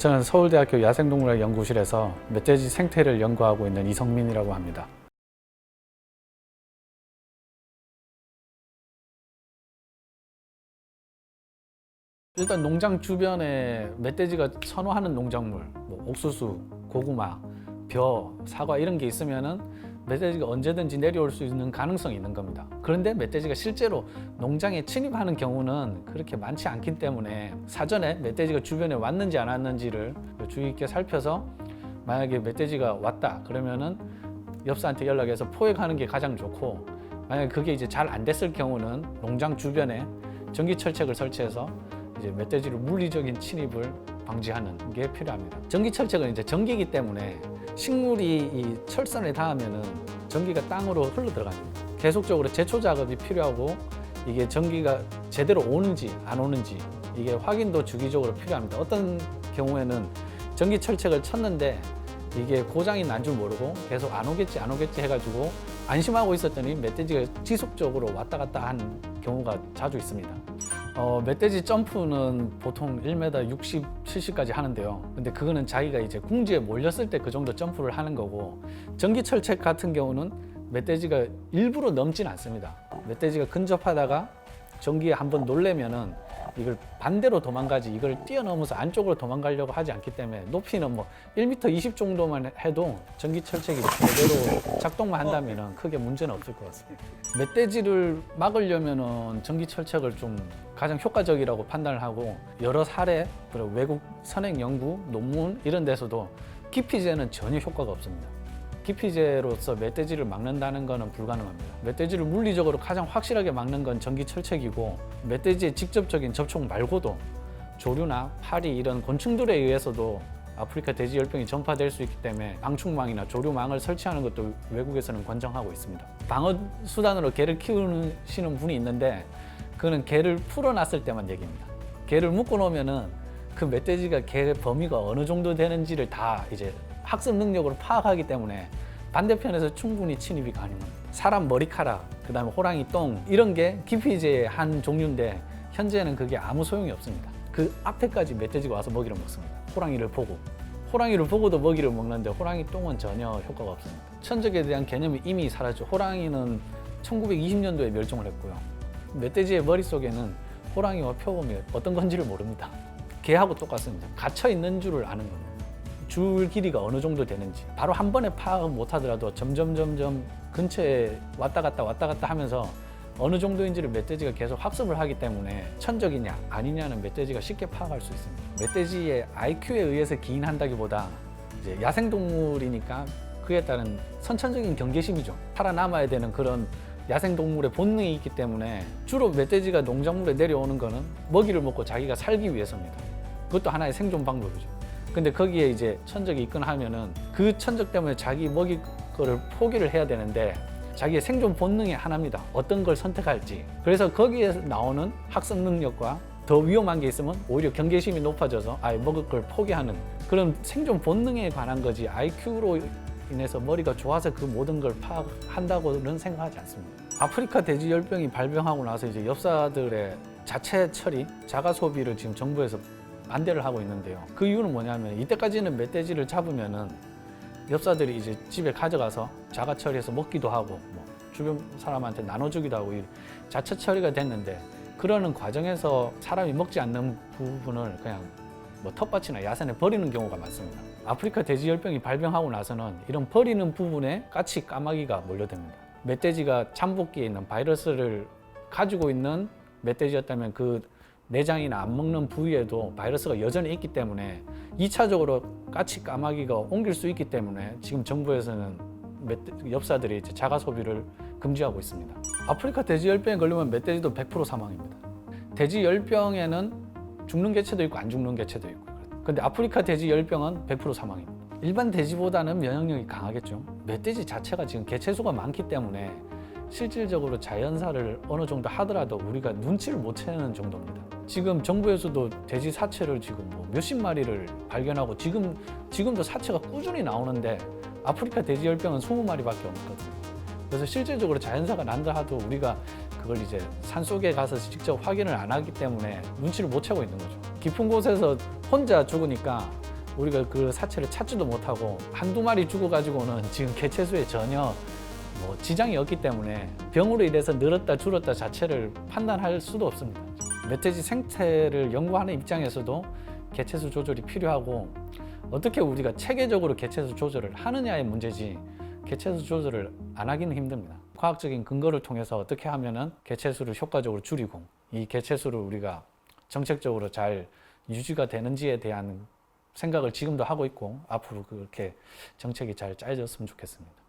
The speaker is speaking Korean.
저는 서울대학교 야생동물학 연구실에서 멧돼지 생태를 연구하고 있는 이성민이라고 합니다. 일단 농장 주변에 멧돼지가 선호하는 농작물, 옥수수, 고구마, 벼, 사과 이런 게 있으면은 멧돼지가 언제든지 내려올 수 있는 가능성이 있는 겁니다. 그런데 멧돼지가 실제로 농장에 침입하는 경우는 그렇게 많지 않기 때문에 사전에 멧돼지가 주변에 왔는지 안 왔는지를 주의 있게 살펴서 만약에 멧돼지가 왔다 그러면은 엽사한테 연락해서 포획하는 게 가장 좋고, 만약에 그게 이제 잘 안 됐을 경우는 농장 주변에 전기철책을 설치해서 이제 멧돼지를 물리적인 침입을 방지하는 게 필요합니다. 전기철책은 이제 전기이기 때문에 식물이 이 철선에 닿으면은 전기가 땅으로 흘러 들어갑니다. 계속적으로 제초 작업이 필요하고, 이게 전기가 제대로 오는지 안 오는지 이게 확인도 주기적으로 필요합니다. 어떤 경우에는 전기철책을 쳤는데 이게 고장이 난 줄 모르고 계속 안 오겠지 해가지고 안심하고 있었더니 멧돼지가 지속적으로 왔다 갔다 한 경우가 자주 있습니다. 멧돼지 점프는 보통 1m 60, 70까지 하는데요. 근데 그거는 자기가 이제 궁지에 몰렸을 때 그 정도 점프를 하는 거고, 전기철책 같은 경우는 멧돼지가 일부러 넘진 않습니다. 멧돼지가 근접하다가 전기에 한번 놀래면은 이걸 반대로 도망가지, 이걸 뛰어넘어서 안쪽으로 도망가려고 하지 않기 때문에 높이는 1m 20 정도만 해도 전기철책이 제대로 작동만 한다면은 크게 문제는 없을 것 같습니다. 멧돼지를 막으려면은 전기철책을 좀 가장 효과적이라고 판단을 하고, 여러 사례, 그리고 외국 선행 연구, 논문 이런 데서도 기피제는 전혀 효과가 없습니다. 기피제로서 멧돼지를 막는다는 것은 불가능합니다. 멧돼지를 물리적으로 가장 확실하게 막는 건 전기철책이고, 멧돼지의 직접적인 접촉 말고도 조류나 파리 이런 곤충들에 의해서도 아프리카 돼지열병이 전파될 수 있기 때문에 방충망이나 조류망을 설치하는 것도 외국에서는 권장하고 있습니다. 방어 수단으로 개를 키우시는 분이 있는데 그거는 개를 풀어놨을 때만 얘기입니다. 개를 묶어놓으면은 그 멧돼지가 개 범위가 어느 정도 되는지를 다 이제 학습 능력으로 파악하기 때문에 반대편에서 충분히 침입이 가능합니다. 사람 머리카락, 그 다음에 호랑이 똥 이런 게 기피제의 한 종류인데 현재는 그게 아무 소용이 없습니다. 그 앞에까지 멧돼지가 와서 먹이를 먹습니다. 호랑이를 보고도 먹이를 먹는데 호랑이 똥은 전혀 효과가 없습니다. 천적에 대한 개념이 이미 사라졌죠. 호랑이는 1920년도에 멸종을 했고요. 멧돼지의 머릿속에는 호랑이와 표범이 어떤 건지를 모릅니다. 개하고 똑같습니다. 갇혀 있는 줄을 아는 겁니다. 줄 길이가 어느 정도 되는지 바로 한 번에 파악 못 하더라도 점점 근처에 왔다 갔다 하면서 어느 정도인지를 멧돼지가 계속 학습을 하기 때문에 천적이냐 아니냐는 멧돼지가 쉽게 파악할 수 있습니다. 멧돼지의 IQ에 의해서 기인한다기보다 이제 야생동물이니까 그에 따른 선천적인 경계심이죠. 살아남아야 되는 그런 야생동물의 본능이 있기 때문에 주로 멧돼지가 농작물에 내려오는 거는 먹이를 먹고 자기가 살기 위해서입니다. 그것도 하나의 생존 방법이죠. 근데 거기에 이제 천적이 있거나 하면은 그 천적 때문에 자기 먹일 거를 포기를 해야 되는데 자기의 생존 본능의 하나입니다. 어떤 걸 선택할지. 그래서 거기에 나오는 학습 능력과 더 위험한 게 있으면 오히려 경계심이 높아져서 아예 먹을 걸 포기하는 그런 생존 본능에 관한 거지, IQ로 인해서 머리가 좋아서 그 모든 걸 파악한다고는 생각하지 않습니다. 아프리카 돼지열병이 발병하고 나서 이제 엽사들의 자체 처리, 자가 소비를 지금 정부에서 반대를 하고 있는데요. 그 이유는 뭐냐면 이때까지는 멧돼지를 잡으면은 엽사들이 이제 집에 가져가서 자가 처리해서 먹기도 하고 주변 사람한테 나눠주기도 하고 자체 처리가 됐는데, 그러는 과정에서 사람이 먹지 않는 부분을 그냥 텃밭이나 야산에 버리는 경우가 많습니다. 아프리카 돼지열병이 발병하고 나서는 이런 버리는 부분에 까치 까마귀가 몰려듭니다. 멧돼지가 잠복기에 있는 바이러스를 가지고 있는 멧돼지였다면 그 내장이나 안 먹는 부위에도 바이러스가 여전히 있기 때문에 2차적으로 까치 까마귀가 옮길 수 있기 때문에 지금 정부에서는 엽사들이 이제 자가 소비를 금지하고 있습니다. 아프리카 돼지열병에 걸리면 멧돼지도 100% 사망입니다. 돼지열병에는 죽는 개체도 있고 안 죽는 개체도 있고, 근데 아프리카 돼지열병은 100% 사망입니다. 일반 돼지보다는 면역력이 강하겠죠. 멧돼지 자체가 지금 개체수가 많기 때문에 실질적으로 자연사를 어느 정도 하더라도 우리가 눈치를 못 채는 정도입니다. 지금 정부에서도 돼지 사체를 지금 몇십 마리를 발견하고 지금도 사체가 꾸준히 나오는데 아프리카 돼지열병은 20마리밖에 없거든요. 그래서 실질적으로 자연사가 난다 하도 우리가 그걸 이제 산속에 가서 직접 확인을 안 하기 때문에 눈치를 못 채고 있는 거죠. 깊은 곳에서 혼자 죽으니까 우리가 그 사체를 찾지도 못하고 한두 마리 죽어가지고는 지금 개체수에 전혀 뭐 지장이 없기 때문에 병으로 인해서 늘었다 줄었다 자체를 판단할 수도 없습니다. 멧돼지 생태를 연구하는 입장에서도 개체수 조절이 필요하고 어떻게 우리가 체계적으로 개체수 조절을 하느냐의 문제지 개체수 조절을 안 하기는 힘듭니다. 과학적인 근거를 통해서 어떻게 하면은 개체수를 효과적으로 줄이고 이 개체수를 우리가 정책적으로 잘 유지가 되는지에 대한 생각을 지금도 하고 있고 앞으로 그렇게 정책이 잘 짜여졌으면 좋겠습니다.